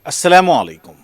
अस्सलामु अलैकुम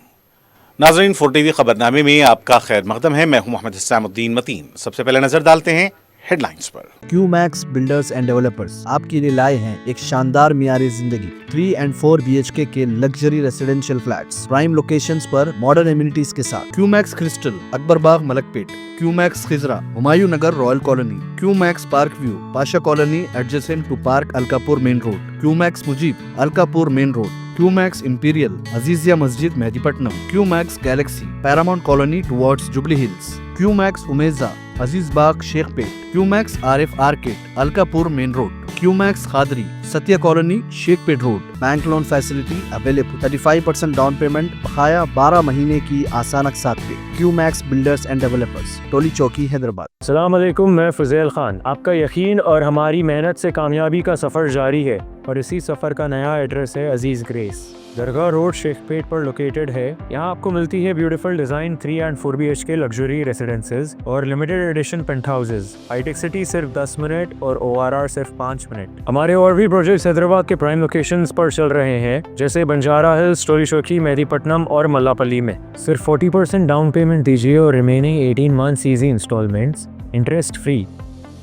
नाज़रीन, 4 TV खबरनामे में आपका खैर मकदम है। मैं हूं मोहम्मद हिसामुद्दीन मतीन। सबसे पहले नजर डालते हैं हेडलाइंस पर। क्यूमैक्स बिल्डर्स एंड डेवलपर्स आपके लिए लाए हैं एक शानदार मियारी जिंदगी 3 and 4 BHK के luxury residential flats prime locations पर मॉडर्न एमिनिटीज के साथ। Qmax crystal, Akbarbagh, Malakpet. Qmax Khizra, Humayun Nagar, royal colony. Qmax park view, Pasha colony adjacent to park Alkapur main road. Qmax Mujeeb, Alkapur main road. Qmax imperial, Azizia Masjid, Mehdipatnam. Qmax galaxy, paramount colony towards Jubilee Hills. Qmax Umeja, Aziz Bagh, Shaikpet. Qmax Arif arcade, Alkapur main road. Qmax Khadri, Satya colony, Shaikpet road. Bank loan facility available. 35% down payment, बकाया 12 महीने की आसान अक़सात पे। QMax builders and developers, टोली चौकी, हैदराबाद। अस्सलाम वालेकुम, मैं फुज़ैल खान। आपका यकीन और हमारी मेहनत से कामयाबी का सफ़र जारी है और इसी सफ़र का नया एड्रेस है अजीज़ ग्रेस, दरगाह रोड, शेखपेट पर लोकेटेड है। यहाँ आपको मिलती है beautiful design 3 and 4 BHK luxury residences और limited edition penthouses. Hitec City सिर्फ 10 मिनट और ORR सिर्फ 5 मिनट। हमारे और भी प्रोजेक्ट्स हैदराबाद के प्राइम लोकेशंस पर चल रहे हैं, जैसे बंजारा हिल्स, टोली चौकी, मेहदीपट्टनम और मल्लापल्ली में। सिर्फ 40% डाउन पेमेंट दीजिए और remaining 18 months easy installments interest free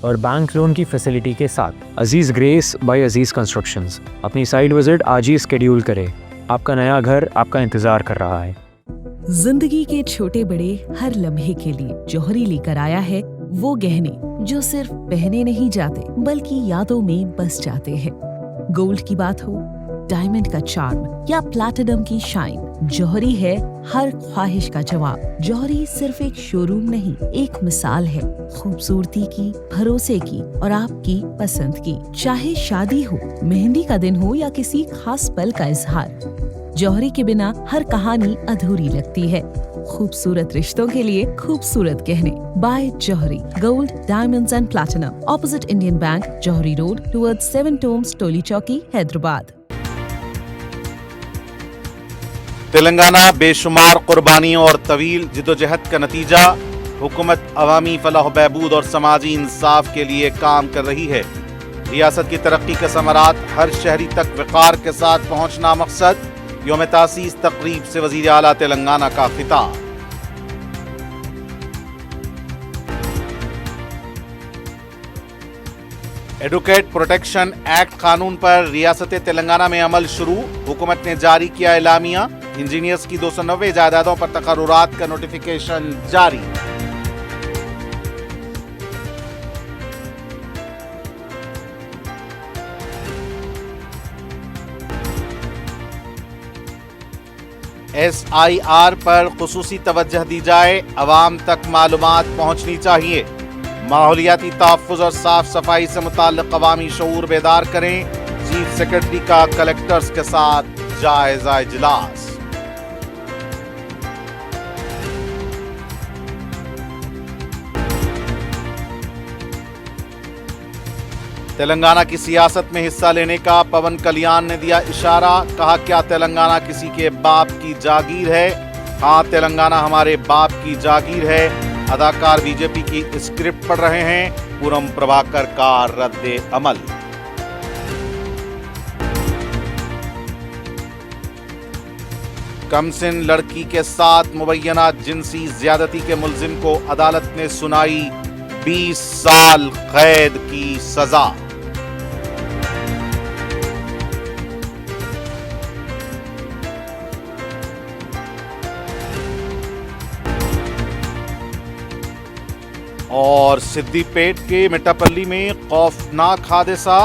और बैंक लोन की फैसिलिटी के साथ। Aziz grace by Aziz constructions. अपनी साइट विजिट आज ही स्केड्यूल करें, आपका नया घर आपका इंतजार कर रहा है। जिंदगी के छोटे बड़े हर लम्हे के लिए जौहरी लेकर आया है वो गहने जो सिर्फ पहने नहीं जाते बल्कि यादों में बस जाते हैं। गोल्ड की बात हो, डायमंड का चार्म या प्लैटिनम की शाइन, जौहरी है हर ख्वाहिश का जवाब। जौहरी सिर्फ एक शोरूम नहीं, एक मिसाल है खूबसूरती की, भरोसे की और आपकी पसंद की। चाहे शादी हो, मेहंदी का दिन हो या किसी खास पल का इजहार, जौहरी के बिना हर कहानी अधूरी लगती है। खूबसूरत रिश्तों के लिए खूबसूरत गहने by Johari, gold, diamonds and platinum, opposite Indian bank, Johari road towards 7 tombs, Toli Chowki, Hyderabad. Telangana बेशुमार कुर्बानियों और तवील जिदोजहद का नतीजा। हुकूमत अवामी फलाह बहबूद और समाजी इंसाफ के लिए काम कर रही है। रियासत की तरक्की के समरात हर शहरी तक वक़ार के साथ पहुंचना मकसद। यौम तासीस तकरीब से वज़ीर आला तेलंगाना का खिताब। एडवोकेट प्रोटेक्शन एक्ट कानून पर रियासत तेलंगाना में अमल शुरू। हुकूमत ने जारी किया एलामिया। इंजीनियर्स की 290 जायदादों पर तकर्रुरात का नोटिफिकेशन जारी। SIR पर खुसूसी तवज्जह दी जाए, अवाम तक मालूमात पहुंचनी चाहिए। माहौलियाती तहफ़्फ़ुज़ और साफ सफाई से मुताल्लिक़ अवामी शऊर बेदार करें। चीफ सेक्रेटरी का कलेक्टर्स के साथ जायजा इजलास। तेलंगाना की सियासत में हिस्सा लेने का पवन कल्याण ने दिया इशारा। कहा, क्या तेलंगाना किसी के बाप की जागीर है? हाँ, तेलंगाना हमारे बाप की जागीर है। अदाकार बीजेपी की स्क्रिप्ट पढ़ रहे हैं। पूरम प्रभाकर का रद्दे अमल। कमसिन लड़की के साथ मुबैना जिनसी ज्यादती के मुल्जिम को अदालत ने सुनाई 20 साल कैद की सजा। और सिद्दीपेट के मिट्टापल्ली में खौफनाक हादसा।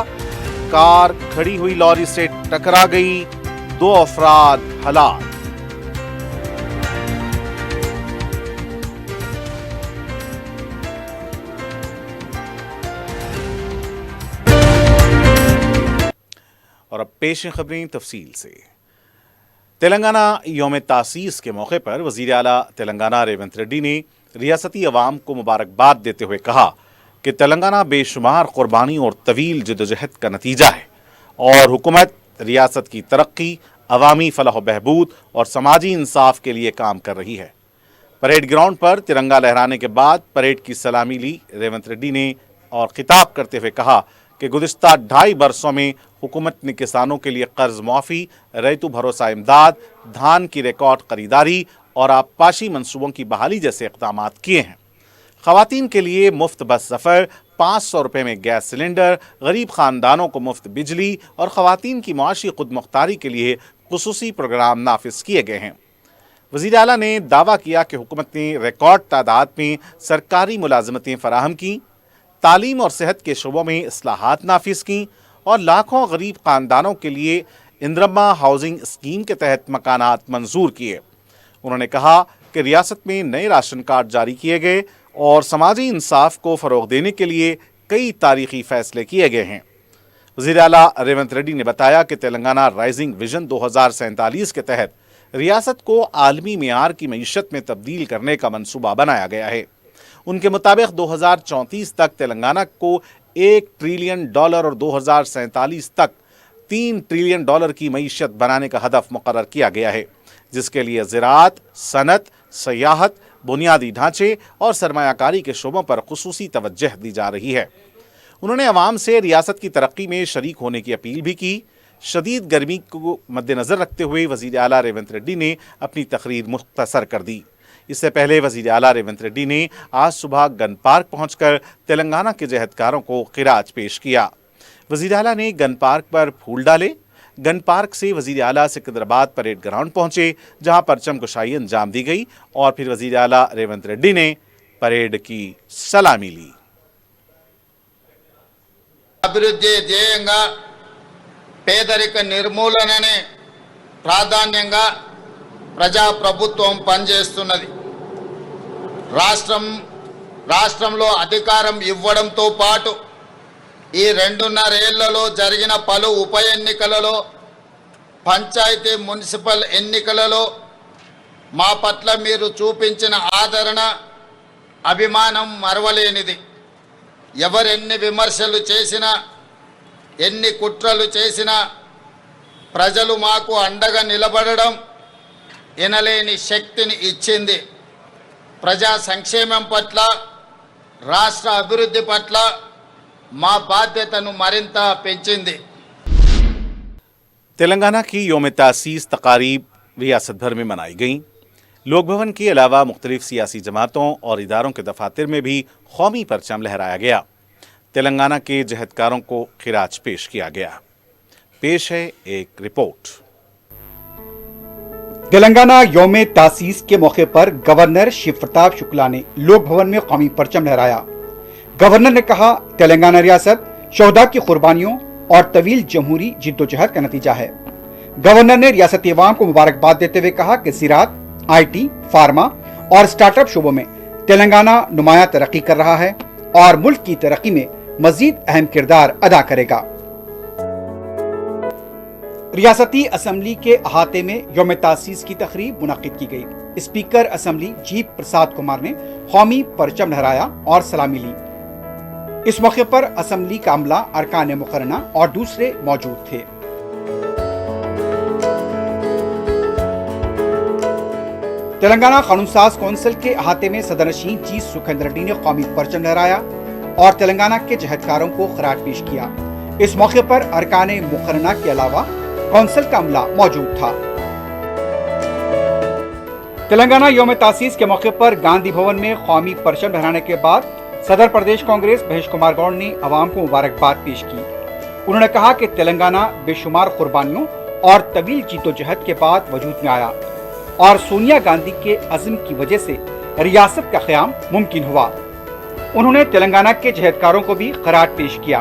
कार खड़ी हुई लॉरी से टकरा गई, 2 अफराद हलाक। और अब पेश हैं खबरें तफसील से। तेलंगाना यौम तासीस के मौके पर वज़ीर आला तेलंगाना रेवंत रेड्डी ने रियासती अवाम को मुबारकबाद देते हुए कहा कि तेलंगाना बेशुमार कुर्बानी और तवील जदोजहद का नतीजा है और हुकूमत रियासत की तरक्की, अवामी फलाह बहबूद और समाजी इंसाफ के लिए काम कर रही है। परेड ग्राउंड पर तिरंगा लहराने के बाद परेड की सलामी ली रेवंत रेड्डी ने और खिताब करते हुए कहा कि गुज़िश्ता 2.5 बरसों में हुकूमत ने किसानों के लिए कर्ज मुआफ़ी, रैतु भरोसा इमदाद, धान की रिकॉर्ड खरीदारी और आबपाशी मंसूबों की बहाली जैसे इक़दाम किए हैं। ख़वातीन के लिए मुफ्त बस सफ़र, 500 रुपये में गैस सिलेंडर, गरीब ख़ानदानों को मुफ्त बिजली और ख़वातीन की मुआशी खुद मुख्तारी के लिए खुसूसी प्रोग्राम नाफिज किए गए हैं। वज़ीर आला ने दावा किया कि हुकूमत ने रिकॉर्ड तादाद में सरकारी मुलाजमतें फराहम की, तालीम और सेहत के शोबों में इस्लाहात नाफिज की और लाखों गरीब ख़ानदानों के लिए इंदिरम्मा हाउसिंग स्कीम के तहत मकानात मंजूर किए। उन्होंने कहा कि रियासत में नए राशन कार्ड जारी किए गए और समाजी इंसाफ को फ़रोग़ देने के लिए कई तारीख़ी फ़ैसले किए गए हैं। वज़ीर आला रेवंत रेड्डी ने बताया कि तेलंगाना राइजिंग विजन 2047 के तहत रियासत को आलमी मेयार की मईशत में तब्दील करने का मंसूबा बनाया गया है। उनके मुताबिक 2034 तक तेलंगाना को $1 ट्रिलियन और 2047 तक $3 ट्रिलियन की मईशत बनाने का हदफ मुकर्रर किया गया है, जिसके लिए ज़राअत, सनत, सयाहत, बुनियादी ढांचे और सरमायाकारी के शोबों पर खुसूसी तवज्जह दी जा रही है। उन्होंने अवाम से रियासत की तरक्की में शरीक होने की अपील भी की। शदीद गर्मी को मद्देनज़र रखते हुए वज़ीर आला रेवंत रेड्डी ने अपनी तकरीर मुख्तसर कर दी। इससे पहले वज़ीर आला रेवंत रेड्डी ने आज सुबह गन पार्क पहुंचकर तेलंगाना के जहदकारों को खिराज पेश किया। वज़ीर आला ने गन पार्क पर फूल डाले। गन पार्क से वज़ीर आला सिकंदराबाद परेड ग्राउंड पहुंचे, जहां परचम कुशाई अंजाम दी गई और फिर वज़ीर आला रेवंत रेड्डी ने परेड की सलामी ली। అభివృద్ధి ధ్యేయంగా పేదరిక నిర్మూలననే ప్రాధాన్యంగా ప్రజాప్రభుత్వం పనిచేస్తున్నది. రాష్ట్రంలో అధికారం ఇవ్వడంతో పాటు ఈ 2.5 ఏళ్లలో జరిగిన పలు ఉప ఎన్నికలలో, పంచాయతీ మున్సిపల్ ఎన్నికలలో మా పట్ల మీరు చూపించిన ఆదరణ, అభిమానం మరవలేనిది. ఎవరెన్ని విమర్శలు చేసినా, ఎన్ని కుట్రలు చేసినా ప్రజలు మాకు అండగా నిలబడడం ఎనలేని శక్తిని ఇచ్చింది. ప్రజా సంక్షేమం పట్ల, రాష్ట్ర అభివృద్ధి పట్ల మా బాధ్యతను మరింత పెంచింది. तेलंगाना की यौम तासीस तकारीब रियासत भर में मनाई गईं। लोक भवन के अलावा मुख्तलिफ सियासी जमातों और इदारों के दफातर में भी कौमी परचम लहराया गया। तेलंगाना के जहदकारों को खिराज पेश किया गया। पेश है एक रिपोर्ट। तेलंगाना यौम तासीस के मौके पर गवर्नर शिव प्रताप शुक्ला ने लोक भवन में कौमी परचम लहराया। गवर्नर ने कहा, तेलंगाना रियासत शोहदा की कुर्बानियों और तवील जमहूरी जिद्दोजहद का नतीजा है। गवर्नर ने रियासती अवाम को मुबारकबाद देते हुए कहा कि ज़राअत, IT, फार्मा और स्टार्टअप शोबों में तेलंगाना नुमाया तरक्की कर रहा है और मुल्क की तरक्की में मजीद अहम किरदार अदा करेगा। रियासती असम्बली के अहाते में यौम तासीस की तकरीब मुनक्किद की गई। स्पीकर असम्बली जीप प्रसाद कुमार ने कौमी परचम लहराया और सलामी ली। इस मौके पर असम्बली का अमला, अरकान मुकर्रना और दूसरे मौजूद थे। तेलंगाना कानून साज कौंसिल के अहाते में सदरनशीन जी सुखेंद्र रेड्डी ने कौमी परचम लहराया और तेलंगाना के जहदकारों को खिराज पेश किया। इस मौके पर अरकान मुकर्रना के अलावा कौंसिल का अमला मौजूद था। तेलंगाना यौम तासीस के मौके पर गांधी भवन में कौमी परचम लहराने के बाद सदर प्रदेश कांग्रेस महेश कुमार गौड़ ने अवाम को मुबारकबाद पेश की। उन्होंने कहा कि तेलंगाना बेशुमार कुर्बानियों और तवील जिद्दोजहद के बाद वजूद में आया और सोनिया गांधी के अज़्म की वजह से रियासत का क़याम मुमकिन हुआ। उन्होंने तेलंगाना के जहदकारों को भी खिराज पेश किया।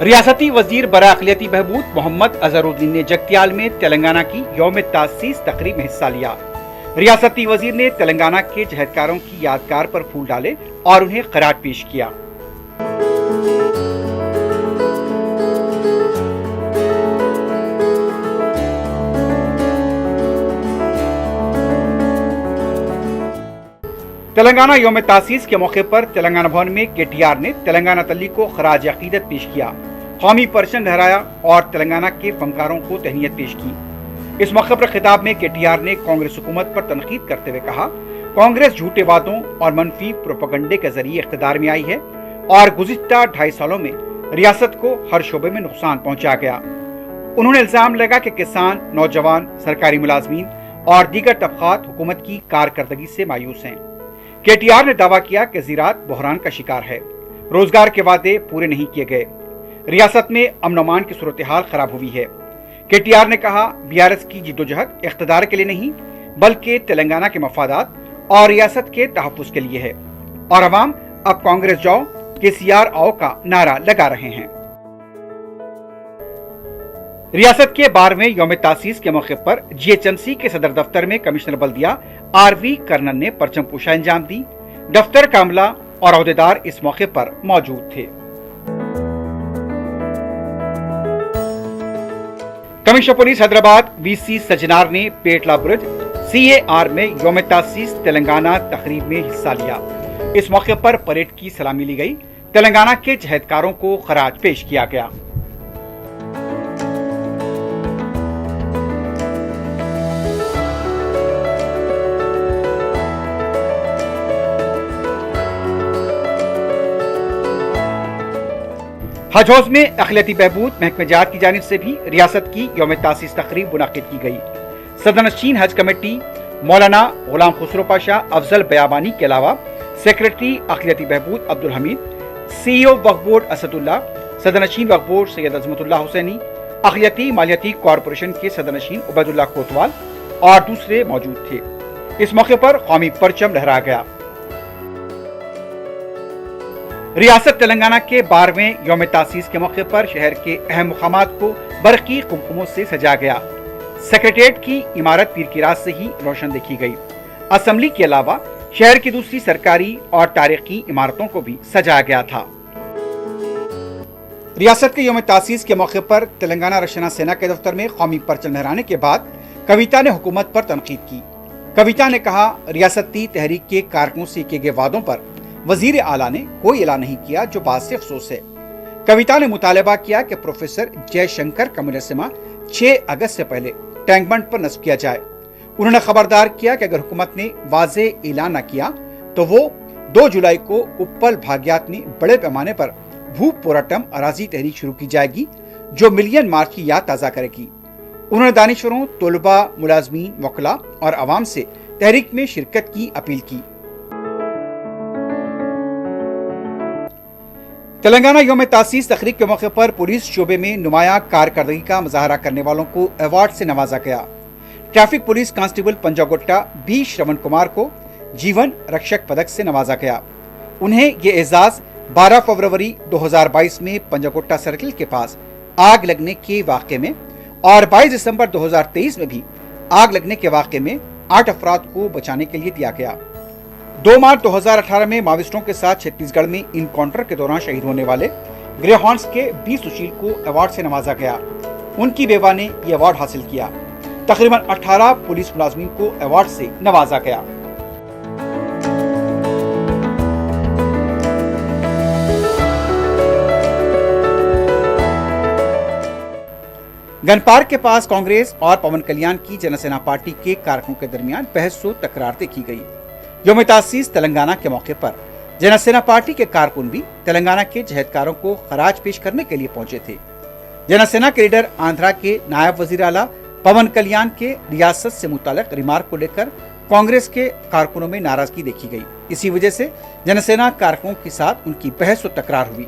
रियासती वजीर बरा अक़लियती बहबूद मोहम्मद अजहरुद्दीन ने जगतियाल में तेलंगाना की यौम तासीस तकरीब में हिस्सा लिया। रियासती वजीर ने तेलंगाना के जहदकारों की यादगार पर फूल डाले और उन्हें खिराज पेश किया। तेलंगाना यौम तासीस के मौके पर तेलंगाना भवन में KTR ने तेलंगाना तल्ली को खराज अकीदत पेश किया, कौमी परचम लहराया और तेलंगाना के फनकारों को तहनीत पेश की। इस मौके पर खिताब में KTR ने कांग्रेस हुकूमत पर तनकीद करते हुए कहा, कांग्रेस झूठे वादों और मनफी प्रोपेगेंडे के जरिए इख्तिदार में आई है। और गुज़िश्ता 2.5 सालों में रियासत को हर शोबे में नुकसान पहुंचा गया। उन्होंने इल्जाम लगा कि किसान, नौजवान, सरकारी मुलाजमीन और दीगर तबकात हुकूमत की कारकर्दगी से मायूस हैं। KTR ने दावा किया कि ज़राअत बहरान का शिकार है, रोजगार के वादे पूरे नहीं किए गए, रियासत में अमन अमान की सूरत हाल खराब हुई है। KTR ने कहा, BRS की जिद्दोजहद इख्तिदार के लिए नहीं बल्कि तेलंगाना के मफादात और रियासत के तहफ़्फ़ुज़ के लिए है और अवाम अब कांग्रेस जाओ KCR आओ का नारा लगा रहे हैं। रियासत के 12वें यौम तासीस के मौके पर GHMC के सदर दफ्तर में कमिश्नर बल्दिया RV कर्नल ने परचम पोशा अंजाम दी। दफ्तर का अमला और अहदेदार इस मौके पर मौजूद थे। Commissioner police Hyderabad VC Sajjanar ने पेटला बुर्ज CAR में यौम तासीस तेलंगाना तकरीब में हिस्सा लिया। इस मौके पर परेड की सलामी ली गई। तेलंगाना के जहदकारों को खराज पेश किया गया। हज हाउस में अखिलती बहबूद महकमे जात की जानिब से भी रियासत की यौम तासीस तकरीब मुनाकिद की गई। सदरनशीन हज कमेटी मौलाना गुलाम खुसरो पाशा अफजल बयाबानी के अलावा सेक्रेटरी अखिलती बहबूद अब्दुल हमीद, CEO वक्फ बोर्ड असदुल्ला, सदरनशीन वक्फ बोर्ड सैयद अजमतुल्लाह हुसैनी, अखिलती मालियाती कॉरपोरेशन के सदरनशीन उबैदुल्लाह कोतवाल और दूसरे मौजूद थे। इस मौके पर कौमी परचम लहराया गया। रियासत तेलंगाना के 12वें यौम तासीस के मौके पर शहर के अहम मुकामात को बरकी कुमकुमों से सजाया गया। सेक्रेटेरिएट की इमारत पीर की रात से ही रोशन देखी गई। असेंबली के अलावा शहर की दूसरी सरकारी और तारीखी इमारतों को भी सजाया गया था। रियासत के यौम तासीस के मौके पर तेलंगाना रक्षणा सेना के दफ्तर में कौमी परचम लहराने के बाद कविता ने हुकूमत पर तनकीद की। कविता ने कहा, रियासती तहरीक के कारकुनों से किए गए वादों पर वजीर आला ने कोई ऐलान नहीं किया, जो बात से अफसोस है। कविता ने मुतालबा किया कि प्रोफेसर जयशंकर का मुजस्समा 6 अगस्त से पहले टैंक बंड पर नस्ब किया जाए। उन्होंने खबरदार किया कि अगर हुकूमत ने वाज़े ऐलान न किया तो वो 2 जुलाई को उप्पल भाग्यात में बड़े पैमाने पर भूप पोराटम अराजी तहरीक शुरू की जाएगी, जो मिलियन मार्च की याद ताज़ा करेगी। उन्होंने दानिशवरों, तलबा, मुलाजमीन, वकला और अवाम से तहरीक में शिरकत की अपील की। तेलंगाना यौम तासीस तकरीब के मौके पर पुलिस शोबे में नुमाया कारकर्दगी का मुजाहरा करने वालों को अवार्ड से नवाजा गया। Traffic police constable पंजागोट्टा B Shravan Kumar को जीवन रक्षक पदक से नवाजा गया। उन्हें ये एजाज 12 फरवरी 2022 में पंजागोट्टा सर्किल के पास आग लगने के वाक़े में और 22 दिसंबर 2023 में भी आग लगने के वाक़े में 8 अफराद को बचाने के लिए दिया गया। 2 मार्च 2018 में माओवादियों के साथ छत्तीसगढ़ में इनकाउंटर के दौरान शहीद होने वाले ग्रेहॉर्न्स के B सुशील को अवार्ड से नवाजा गया। उनकी बेवा ने यह अवार्ड हासिल किया। तकरीबन 18 पुलिस मुलाजमीन को अवार्ड से नवाजा गया। गन पार्क के पास कांग्रेस और पवन कल्याण की जनसेना पार्टी के कारकुनों के दरमियान बहस व तकरार देखी गई। यौम तासीस तेलंगाना के मौके पर जनसेना पार्टी के कारकुन भी तेलंगाना के जहदकारों को खराज पेश करने के लिए पहुंचे थे। जनसेना के लीडर आंध्रा के नायब वजीर आला पवन कल्याण के रियासत से मुतालिक रिमार्क को लेकर कांग्रेस के कारकुनों में नाराजगी देखी गई। इसी वजह से जनसेना कारकुनों के साथ उनकी बहस व तकरार हुई।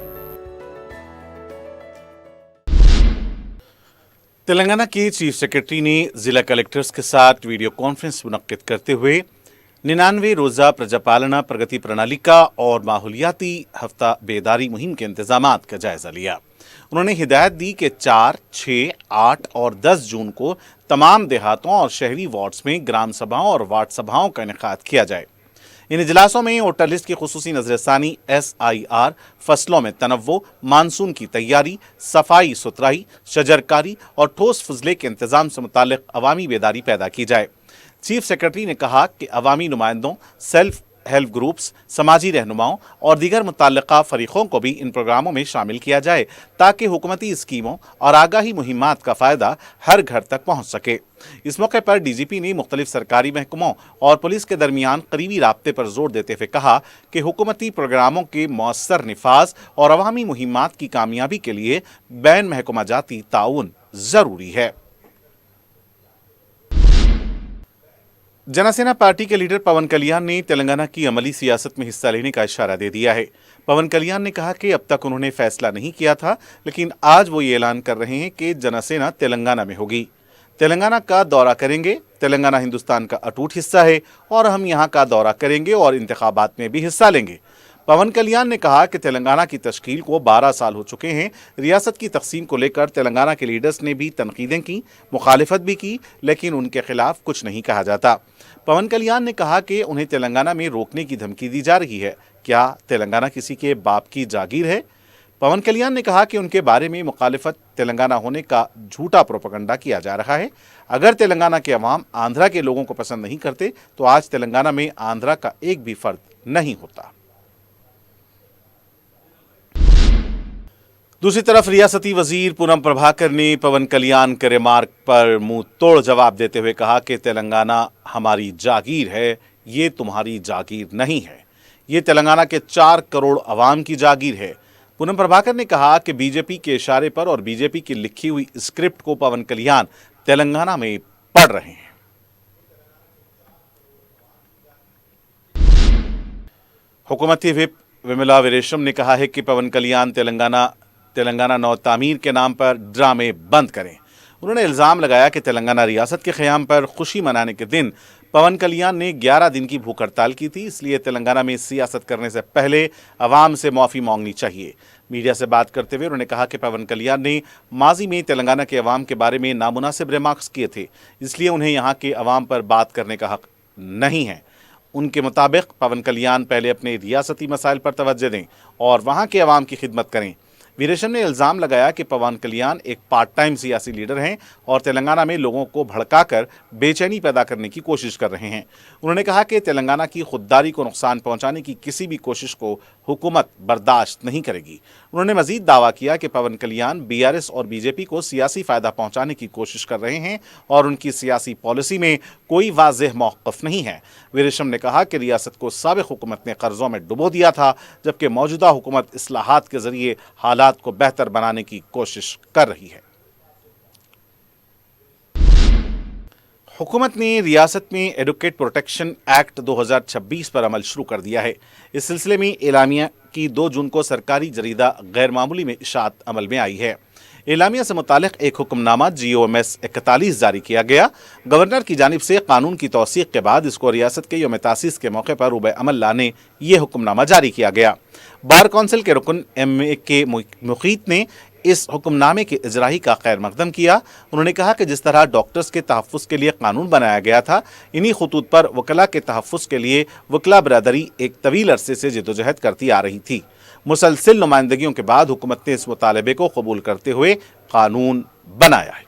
तेलंगाना के चीफ सेक्रेटरी ने जिला कलेक्टर्स के साथ वीडियो कॉन्फ्रेंस मुनक्किद करते हुए 99 रोज़ा प्रजापालना प्रगति प्रणाली का और माहौलियाती हफ्ता बेदारी मुहिम के इंतजामात का जायजा लिया। उन्होंने हिदायत दी कि 4, 6, 8 और 10 जून को तमाम देहातों और शहरी वार्ड्स में ग्राम सभाओं और वार्ड सभाओं का इनेकाद किया जाए। इन इजलासों में वोटर लिस्ट की खुसूसी नजरसानी, SIR, फसलों में तनव्वो, मानसून की तैयारी, सफाई सुथराई, शजरकारी और ठोस फजले के इंतजाम से मुतालिक अवामी बेदारी पैदा की जाए। चीफ सेक्रेटरी ने कहा कि अवामी नुमाइंदों, सेल्फ हेल्थ ग्रुप्स, समाजी रहनुमाओं और दीगर मुतल्लिका फरीकों को भी इन प्रोग्रामों में शामिल किया जाए ताकि हुकूमती स्कीमों और आगाही मुहिम्मात का फ़ायदा हर घर तक पहुँच सके। इस मौके पर डीजीपी ने मुख्तलिफ सरकारी महकमों और पुलिस के दरमियान करीबी राब्ते पर जोर देते हुए कहा कि हुकूमती प्रोग्रामों के मौसर निफाज और अवामी मुहिम्मात की कामयाबी के लिए बैन महकमा जाती ताउन जरूरी है। जनसेना पार्टी के लीडर पवन कल्याण ने तेलंगाना की अमली सियासत में हिस्सा लेने का इशारा दे दिया है। पवन कल्याण ने कहा कि अब तक उन्होंने फैसला नहीं किया था, लेकिन आज वो ये ऐलान कर रहे हैं कि जनसेना तेलंगाना में होगी, तेलंगाना का दौरा करेंगे। तेलंगाना हिंदुस्तान का अटूट हिस्सा है और हम यहाँ का दौरा करेंगे और इंतखाबात में भी हिस्सा लेंगे। पवन कल्याण ने कहा कि तेलंगाना की तश्कील को 12 साल हो चुके हैं। रियासत की तकसीम को लेकर तेलंगाना के लीडर्स ने भी तनकीदें की, मुखालिफत भी की, लेकिन उनके खिलाफ कुछ नहीं कहा जाता। पवन कल्याण ने कहा कि उन्हें तेलंगाना में रोकने की धमकी दी जा रही है। क्या तेलंगाना किसी के बाप की जागीर है? पवन कल्याण ने कहा कि उनके बारे में मुखालिफत तेलंगाना होने का झूठा प्रोपेगेंडा किया जा रहा है। अगर तेलंगाना के अवाम आंध्रा के लोगों को पसंद नहीं करते तो आज तेलंगाना में आंध्रा का एक भी फर्द नहीं होता। दूसरी तरफ रियासती वजीर पूनम प्रभाकर ने पवन कल्याण के रिमार्क पर मुंह तोड़ जवाब देते हुए कहा कि तेलंगाना हमारी जागीर है, ये तुम्हारी जागीर नहीं है। ये तेलंगाना के 4 करोड़ अवाम की जागीर है। पूनम प्रभाकर ने कहा कि बीजेपी के इशारे पर और बीजेपी की लिखी हुई स्क्रिप्ट को पवन कल्याण तेलंगाना में पढ़ रहे हैं। हुकूमती व्हिप विमला वीरेशम ने कहा है कि पवन कल्याण तेलंगाना नौ तामीर के नाम पर ड्रामे बंद करें। उन्होंने इल्ज़ाम लगाया कि तेलंगाना रियासत के क़याम पर खुशी मनाने के दिन पवन कल्याण ने 11 दिन की भूख हड़ताल की थी, इसलिए तेलंगाना में सियासत करने से पहले अवाम से माफ़ी मांगनी चाहिए। मीडिया से बात करते हुए उन्होंने कहा कि पवन कल्याण ने माजी में तेलंगाना के अवाम के बारे में नामुनासिब रिमार्क्स किए थे, इसलिए उन्हें यहाँ के अवाम पर बात करने का हक नहीं है। उनके मुताबिक पवन कल्याण पहले अपने रियासती मसाइल पर तवज्जो दें और वहाँ के अवाम की खिदमत करें। वीरेशम ने इल्ज़ाम लगाया कि पवन कल्याण एक पार्ट टाइम सियासी लीडर हैं और तेलंगाना में लोगों को भड़काकर बेचैनी पैदा करने की कोशिश कर रहे हैं। उन्होंने कहा कि तेलंगाना की खुददारी को नुकसान पहुंचाने की किसी भी कोशिश को हुकूमत बर्दाश्त नहीं करेगी। उन्होंने मजीद दावा किया कि पवन कल्याण बीआरएस और बीजेपी को सियासी फ़ायदा पहुंचाने की कोशिश कर रहे हैं और उनकी सियासी पॉलिसी में कोई वाज़ेह मौक़िफ़ नहीं है। वीरेशम ने कहा कि रियासत को साबिक़ हुकूमत ने कर्ज़ों में डुबो दिया था, जबकि मौजूदा हुकूमत इस्लाहात के ज़रिए हालात को बेहतर बनाने की कोशिश कर रही है। हुकूमत ने रियासत में एडवोकेट प्रोटेक्शन एक्ट 2026 पर अमल शुरू कर दिया है। इस सिलसिले में एलामिया की 2 जून को सरकारी जरीदा गैर मामूली में इशाअत अमल में आई है। एलामिया से मुतालिक एक हुक्मनामा GOMS 41 जारी किया गया। गवर्नर की जानिब से कानून की तौसीक के बाद इसको रियासत के यौम तासीस के मौके पर रूबे अमल लाने ये हुक्मनामा जारी किया गया। बार कौंसिल के रुकन MA मुखीत ने इस हुक्मनामे के इजराही का खैर मकदम किया। उन्होंने कहा कि जिस तरह डॉक्टर्स के तहफ़्फ़ुज़ के लिए कानून बनाया गया था, इन्हीं खतूत पर वकला के तहफ़्फ़ुज़ के लिए वकला बरादरी एक तवील अरसे से जदोजहद करती आ रही थी। मुसलसिल नुमाइंदगियों के बाद हुकूमत ने इस मुतालबे को कबूल करते हुए कानून बनाया है।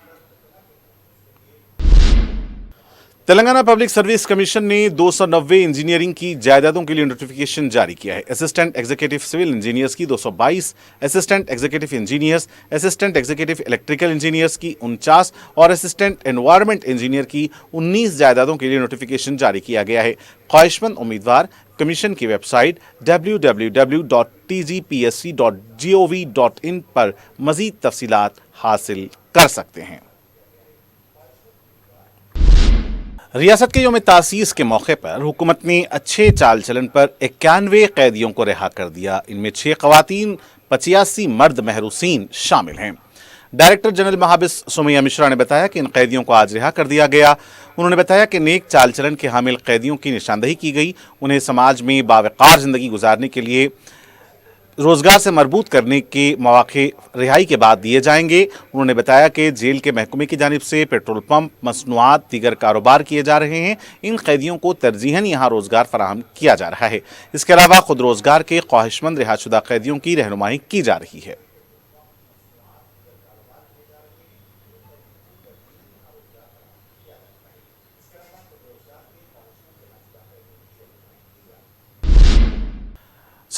तेलंगाना पब्लिक सर्विस कमीशन ने 290 इंजीनियरिंग की जायदादों के लिए नोटिफिकेशन जारी किया है। असिस्टेंट एग्जीक्यूटिव सिविल इंजीनियर्स की 222, assistant executive engineers, assistant executive electrical engineers की 49 और असिस्टेंट एनवायरनमेंट इंजीनियर की 19 जायदादों के लिए नोटिफिकेशन जारी किया गया है। ख्वाहिशमंद उम्मीदवार कमीशन की वेबसाइट www.tgpsc.gov.in पर मजीद तफसीलात हासिल कर सकते हैं। रियासत के यौम तासीस के मौके पर हुकूमत ने अच्छे चाल चलन पर 91 कैदियों को रिहा कर दिया। इनमें 6 खवातीन, 85 मर्द महरूसीन शामिल हैं। डायरेक्टर जनरल महाबिस सुमैया मिश्रा ने बताया कि इन कैदियों को आज रिहा कर दिया गया। उन्होंने बताया कि नेक चाल चलन के हामिल कैदियों की निशानदही की गई, उन्हें समाज में बावकार जिंदगी गुजारने के लिए रोजगार से मरबूत करने के मौके रिहाई के बाद दिए जाएंगे। उन्होंने बताया कि जेल के महकमे की जानिब से पेट्रोल पंप, मसनूआत, दीगर कारोबार किए जा रहे हैं। इन कैदियों को तरजीहन यहाँ रोजगार फराहम किया जा रहा है। इसके अलावा खुद रोजगार के ख्वाहिशमंद रिहाशुदा कैदियों की रहनुमाई की जा रही है।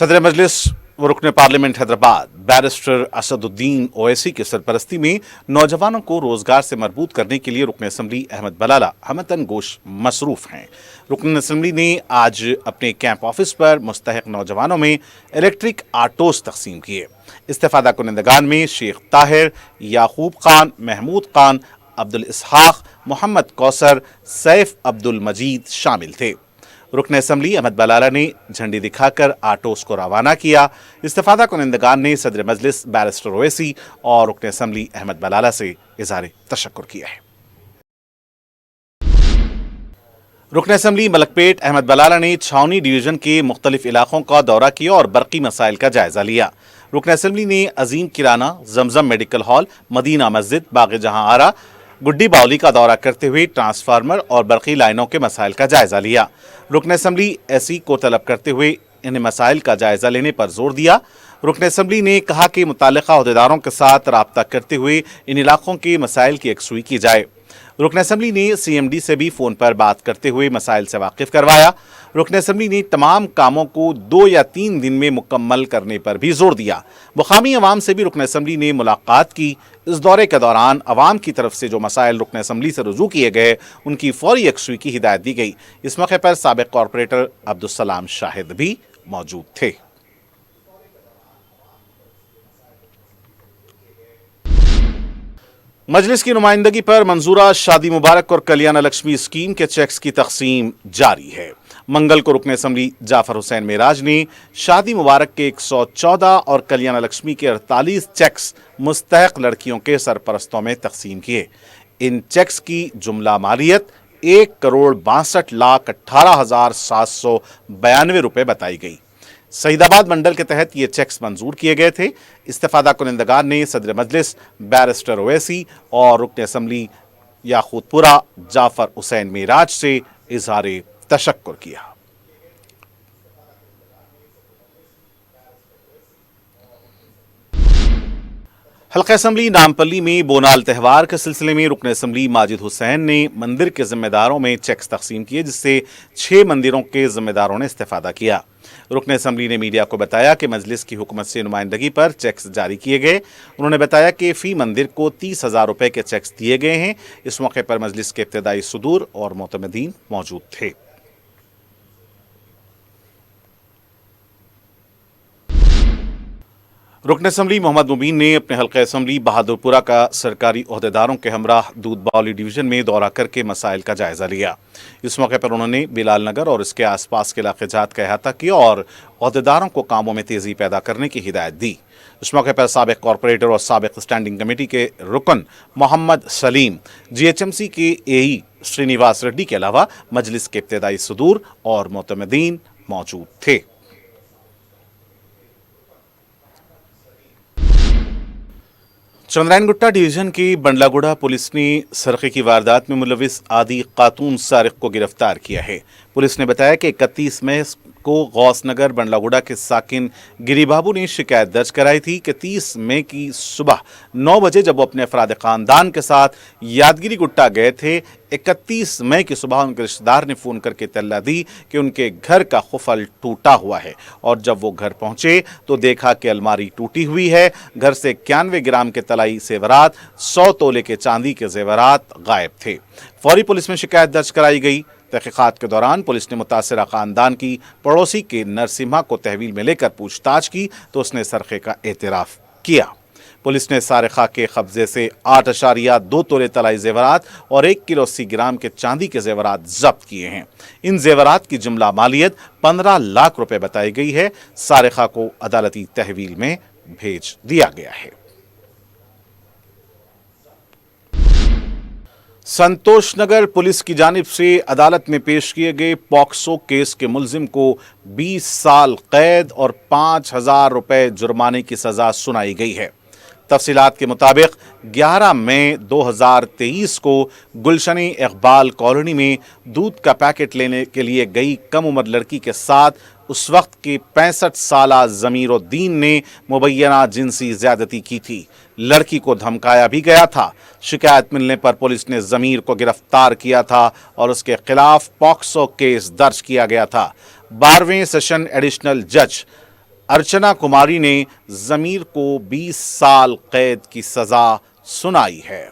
सदर मजलिस व रुकन पार्लियामेंट हैदराबाद बैरिस्टर असदुद्दीन ओवैसी की सरपरस्ती में नौजवानों को रोजगार से मरबूत करने के लिए रुकन असम्बली अहमद बलाला हमतन गोश मसरूफ हैं। रुकन असम्बली ने आज अपने कैंप ऑफिस पर मुस्तहिक नौजवानों में इलेक्ट्रिक आटोस तकसीम किए। इस्तेफादा कुनिंदगान में शेख ताहिर, याकूब खान, महमूद खान, अब्दुल इसहाक, मोहम्मद कौसर, सैफ अब्दुल मजीद शामिल थे। रुकन असम्बली अहमद बलाला ने झंडी दिखाकर आटोस को रवाना किया। इस्तेफादा कुनिंदगान ने सदर मजलिस बैरिस्टर ओवैसी और रुकन असम्बली अहमद बलाला से इज़हार तशक्कुर किया है। रुकन असम्बली मलकपेट अहमद बलाला ने छावनी डिवीजन के मुख्तलिफ इलाकों का दौरा किया और बरकी मसाइल का जायजा लिया। रुकन असम्बली ने अजीम किराना, जमजम मेडिकल हॉल, मदीना मस्जिद, बाग जहां आरा, गुड्डी बाउली का दौरा करते हुए ट्रांसफार्मर और बरकी लाइनों के मसाइल का जायजा लिया। रुकन असम्बली एसी को तलब करते हुए इन मसाइल का जायजा लेने पर जोर दिया। रुकन असम्बली ने कहा कि मुताल्लिका अहदेदारों के साथ राब्ता करते हुए इन इलाकों के मसाइल की यकसुई की जाए। रुकन असम्बली ने सीएमडी से भी फोन पर बात करते हुए मसाइल से वाकिफ करवाया। रुकन असम्बली ने तमाम कामों को 2 या 3 दिन में मुकम्मल करने पर भी जोर दिया। मुकामी अवाम से भी रुकन असम्बली ने मुलाकात की। इस दौरे के दौरान अवाम की तरफ से जो मसाइल रुकन असम्बली से रुजू किए गए उनकी फौरी यकसुई की हिदायत दी गई। इस मौके पर साबिक कॉरपोरेटर अब्दुलसलाम शाहिद भी मौजूद थे। मजलिस की नुमाइंदगी पर मंजूरा शादी मुबारक और कल्याण लक्ष्मी स्कीम के चेक्स की तकसीम जारी है। मंगल को रुकन असम्बली जाफर हुसैन मेराज ने शादी मुबारक के 114 और कल्याण लक्ष्मी के 48 चेक्स मुस्तहिक लड़कियों के सरपरस्तों में तकसीम किए। इन चेक्स की जुमला मालियत 1,62,18,792 रुपये बताई गई। सईदाबाद मंडल के तहत ये चेक्स मंजूर किए गए थे। इस्तेफादा कुनिंदगान ने सदर मजलिस बैरिस्टर ओवैसी और रुकन असम्बली याकूतपुरा जाफर हुसैन मेराज से इज़हार तशक्कुर किया। हल्का असम्बली नामपल्ली में बोनाल त्यौहार के सिलसिले में रुकन असम्बली माजिद हुसैन ने मंदिर के जिम्मेदारों में चेक्स तकसीम किए, जिससे 6 मंदिरों के जिम्मेदारों ने इस्तेफादा किया। रुकन असम्बली ने मीडिया को बताया कि मजलिस की हुकूमत से नुमाइंदगी पर चेक्स जारी किए गए। उन्होंने बताया कि फी मंदिर को 30,000 रुपये के चेक्स दिए गए हैं। इस मौके पर मजलिस के इब्तदाई सुदूर और मोतमदीन मौजूद थे। रुकन असम्बली मोहम्मद मुबीन ने अपने हल्का असम्बली बहादुरपुरा का सरकारी ओहदेदारों के हमरा दूध बाउली डिवीजन में दौरा करके मसाइल का जायजा लिया। इस मौके पर उन्होंने बिलाल नगर और इसके आसपास के इलाके जात का अहाता किया और ओहदेदारों को कामों में तेजी पैदा करने की हिदायत दी। इस मौके पर साबिक कॉरपोरेटर और साबिक स्टैंडिंग कमेटी के रुकन मोहम्मद सलीम, GHMC के AE श्रीनिवास रेड्डी के अलावा मजलिस के इब्तदाई सुदूर और मोतमदीन मौजूद थे। चंद्रायन गुट्टा डिवीजन की बंडलागुड़ा पुलिस ने सरखे की वारदात में मुलविस आदि खातून सारिक को गिरफ्तार किया है। पुलिस ने बताया कि 31 मई को गौस नगर बंडलागुड़ा के साकिन गिरी बाबू ने शिकायत दर्ज कराई थी कि 30 मई की सुबह 9 बजे जब वो अपने अफराद खानदान के साथ यादगिरी गुट्टा गए थे, 31 मई की सुबह उनके रिश्तेदार ने फ़ोन करके इत्तला दी कि उनके घर का खुफल टूटा हुआ है और जब वो घर पहुंचे तो देखा कि अलमारी टूटी हुई है। घर से 91 ग्राम के तलाई जेवरात, 100 तोले के चांदी के जेवरात गायब थे। फौरी पुलिस में शिकायत दर्ज कराई गई। तहकीकात के दौरान पुलिस ने मुतासिरा खानदान की पड़ोसी के नरसिम्हा को तहवील में लेकर पूछताछ की तो उसने सरखे का एतराफ़ किया। पुलिस ने सारिका के कब्जे से 8.2 तोले तलाई जेवरात और 1 किलो 80 ग्राम के चांदी के जेवरात जब्त किए हैं। इन जेवरात की जुमला मालियत 15 लाख रुपए बताई गई है। सारिका को अदालती तहवील में भेज दिया गया है। संतोष नगर पुलिस की जानिब से अदालत में पेश किए गए पॉक्सो केस के मुलजिम को 20 साल कैद और 5,000 रुपए जुर्माने की सजा सुनाई गई है। तफसीलात के मुताबिक 11 मई 2023 को गुलशनी इकबाल कॉलोनी में दूध का पैकेट लेने के लिए गई कम उम्र लड़की के साथ उस वक्त के 65 साला ज़मीरुद्दीन ने मुबैना जिनसी ज्यादती की थी। लड़की को धमकाया भी गया था। शिकायत मिलने पर पुलिस ने ज़मीर को गिरफ्तार किया था और उसके खिलाफ पॉक्सो केस दर्ज किया गया था। 12वें सेशन एडिशनल जज अर्चना कुमारी ने जमीर को 20 साल कैद की सजा सुनाई है।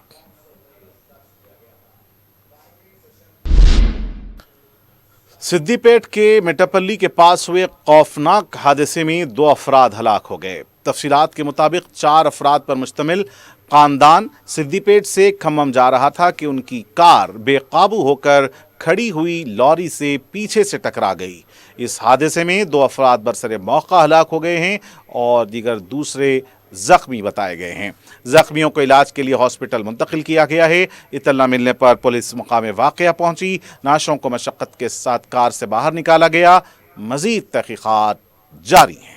सिद्दीपेट के मिट्टापल्ली के पास हुए खौफनाक हादसे में 2 अफराद हलाक हो गए। तफसीलात के मुताबिक 4 अफराद पर मुश्तमिल खानदान सिद्दीपेट से खम्मम जा रहा था कि उनकी कार बेकाबू होकर खड़ी हुई लॉरी से पीछे से टकरा गई। इस हादसे में 2 अफराद बरसरे मौका हलाक हो गए हैं और दीगर दूसरे जख्मी बताए गए हैं। जख्मियों को इलाज के लिए हॉस्पिटल मुंतकिल किया गया है। इत्तला मिलने पर पुलिस मकाम वाक़या पहुंची। नाशों को मशक्क़त के साथ कार से बाहर निकाला गया। मज़ीद तहक़ीक़ात जारी हैं।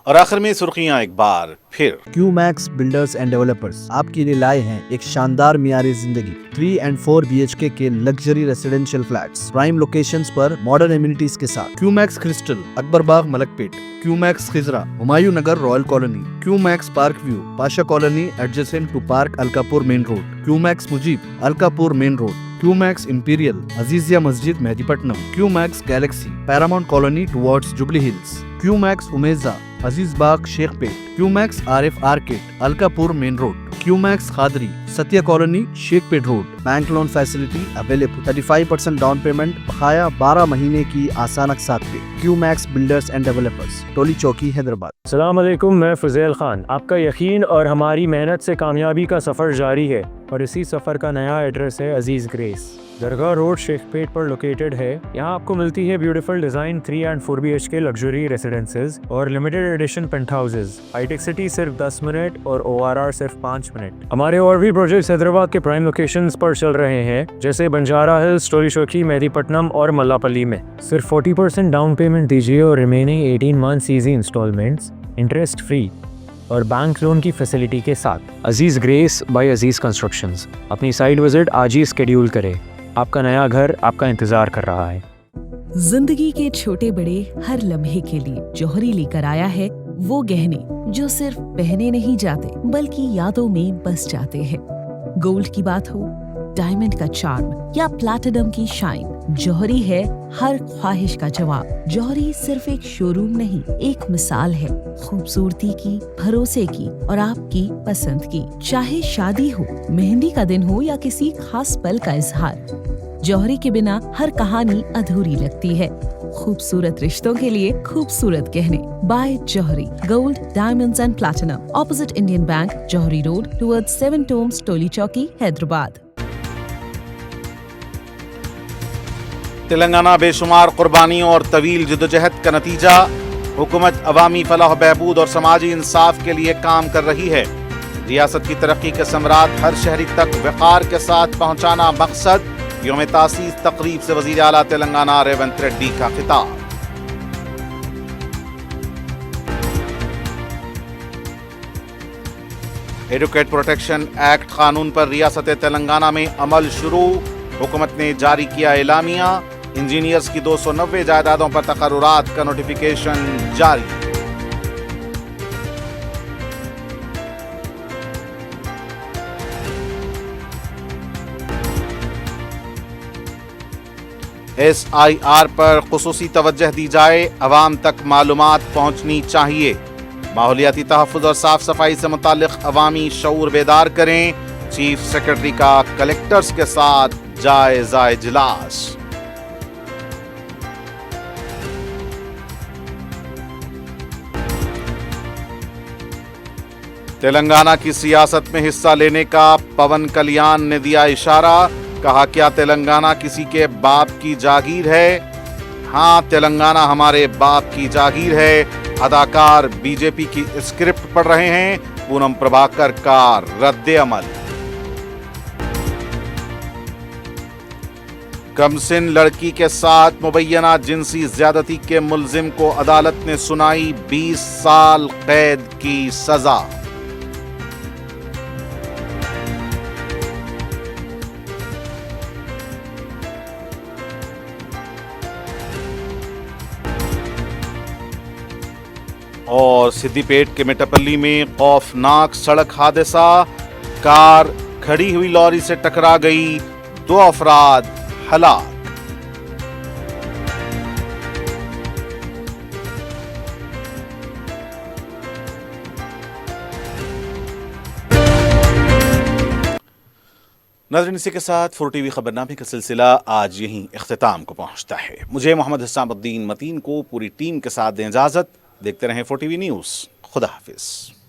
और आखिर में सुर्खियां एक बार फिर। क्यूमैक्स बिल्डर्स एंड डेवलपर्स आपके लिए लाए हैं एक शानदार मियारी जिंदगी 3 and 4 BHK के luxury residential flats prime locations पर मॉडर्न एमिनिटीज के साथ। Qmax crystal Akbarbagh Malakpet, Qmax Khizra Humayun Nagar royal colony, Qmax park view Pasha colony adjacent to park Alkapur main road, Qmax Mujeeb Alkapur main road, Qmax imperial Azizia Masjid Mehdipatnam, Qmax galaxy paramount colony towards Jubilee Hills, Qmax Umeja Aziz Bagh Shaikpet, Qmax RF arcade Alkapur main road, Qmax Khadri Satya colony Shaikpet road. Bank loan facility available. 35% down payment बकाया 12 महीने की आसान अक़सात पे। QMax builders and developers, टोली चौकी, हैदराबाद। अस्सलाम वालेकुम, मैं फुज़ैल खान। आपका यकीन और हमारी मेहनत से कामयाबी का सफ़र जारी है और इसी सफ़र का नया एड्रेस है अजीज़ ग्रेस। दरगाह रोड शेखपेट पर लोकेटेड है। यहाँ आपको मिलती है beautiful design 3 and 4 BHK luxury residences और limited edition penthouses. Hitec City सिर्फ 10 मिनट और ORR सिर्फ 5 मिनट। हमारे और भी प्रोजेक्ट्स हैदराबाद के प्राइम लोकेशंस पर चल रहे हैं, जैसे बंजारा हिल्स, टोली चौकी, मेहदीपट्टनम और मल्लापल्ली में। सिर्फ 40% डाउन पेमेंट दीजिए और remaining 18 months easy installments interest free और बैंक लोन की फैसिलिटी के साथ। Aziz grace by Aziz constructions. अपनी साइट विजिट आज ही स्केड्यूल करें। आपका नया घर आपका इंतजार कर रहा है। जिंदगी के छोटे बड़े हर लम्हे के लिए जौहरी लेकर आया है वो गहने जो सिर्फ पहने नहीं जाते बल्कि यादों में बस जाते हैं। गोल्ड की बात हो, डायमंड का चार्म या प्लैटिनम की शाइन, जौहरी है हर ख्वाहिश का जवाब। जौहरी सिर्फ एक शोरूम नहीं, एक मिसाल है खूबसूरती की, भरोसे की और आपकी पसंद की। चाहे शादी हो, मेहंदी का दिन हो या किसी खास पल का इजहार, जौहरी के बिना हर कहानी अधूरी लगती है। खूबसूरत रिश्तों के लिए खूबसूरत गहने by Johari. Gold, diamonds and platinum, opposite Indian bank, Johari road towards 7 tombs, Toli Chowki, Hyderabad. Telangana बेशुमार कुर्बानियों और तवील जद्दोजहद का नतीजा। हुकूमत अवामी फलाह बहबूद और समाजी इंसाफ के लिए काम कर रही है। रियासत की तरक्की के समरात हर शहरी तक वक़ार के साथ पहुंचाना मकसद। यौम तासीस तकरीब से वज़ीर आला तेलंगाना रेवंत रेड्डी का खिताब। एडुकेट प्रोटेक्शन एक्ट कानून पर रियासत तेलंगाना में अमल शुरू। हुकूमत ने जारी किया एलामिया। इंजीनियर्स की 290 जायदादों पर तकर्रुरात का नोटिफिकेशन जारी। SIR पर खुसूसी तवज्जह दी जाए, अवाम तक मालूमात पहुंचनी चाहिए। माहौलियाती तहफ़्फ़ुज़ और साफ सफाई से मुताल्लिक़ अवामी शऊर बेदार करें। चीफ सेक्रेटरी का कलेक्टर्स के साथ जायज़ा इजलास। तेलंगाना की सियासत में हिस्सा लेने का पवन कल्याण ने दिया इशारा। कहा, क्या तेलंगाना किसी के बाप की जागीर है? हाँ, तेलंगाना हमारे बाप की जागीर है। अदाकार बीजेपी की स्क्रिप्ट पढ़ रहे हैं। पूनम प्रभाकर का रद्द अमल। कमसिन लड़की के साथ मुबैना जिनसी ज्यादती के मुल्जिम को अदालत ने सुनाई 20 साल कैद की सजा। और सिद्दीपेट के मिट्टापल्ली में खौफनाक सड़क हादसा। कार खड़ी हुई लॉरी से टकरा गई, 2 अफराद हलाक। नाज़रीन, इसी के साथ 4TV खबरनामे का सिलसिला आज यहीं इख्तिताम को पहुंचता है। मुझे मोहम्मद हिसामुद्दीन मतीन को पूरी टीम के साथ दें इजाज़त। देखते रहें 4TV न्यूज़। खुदा हाफिज़।